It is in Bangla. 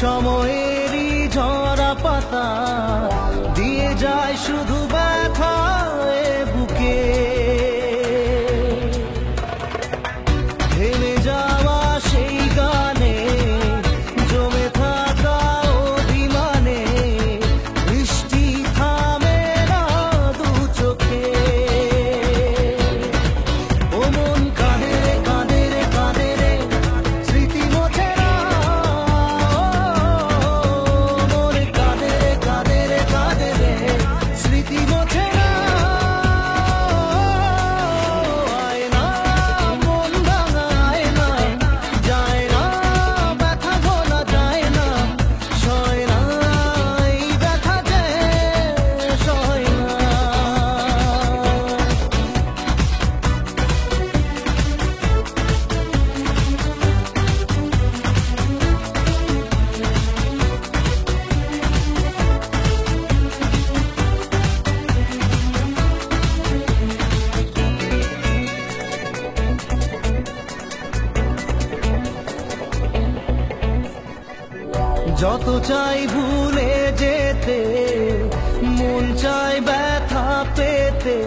সময়েরই ঝরা পাতা দিয়ে যায় শুধু ব্যথা এ বুকে। থেমে যাওয়া সেই গানে জমে থাকা অভিমানে বৃষ্টি থামে না দু চোখে। ও মন কাঁদে রে কাঁদে রে কাঁদে রে স্মৃতি মোছে না। মন কাঁদে রে কাঁদে রে কাঁদে রে স্মৃতি মোছে না। আয় না মন ভাঙায় না, যায় না ব্যথা ভোলা যায় না, সয় না এই ব্যথা যে সয় না। যত চাই ভুলে যেতে, মন চাই ব্যথা পেতে।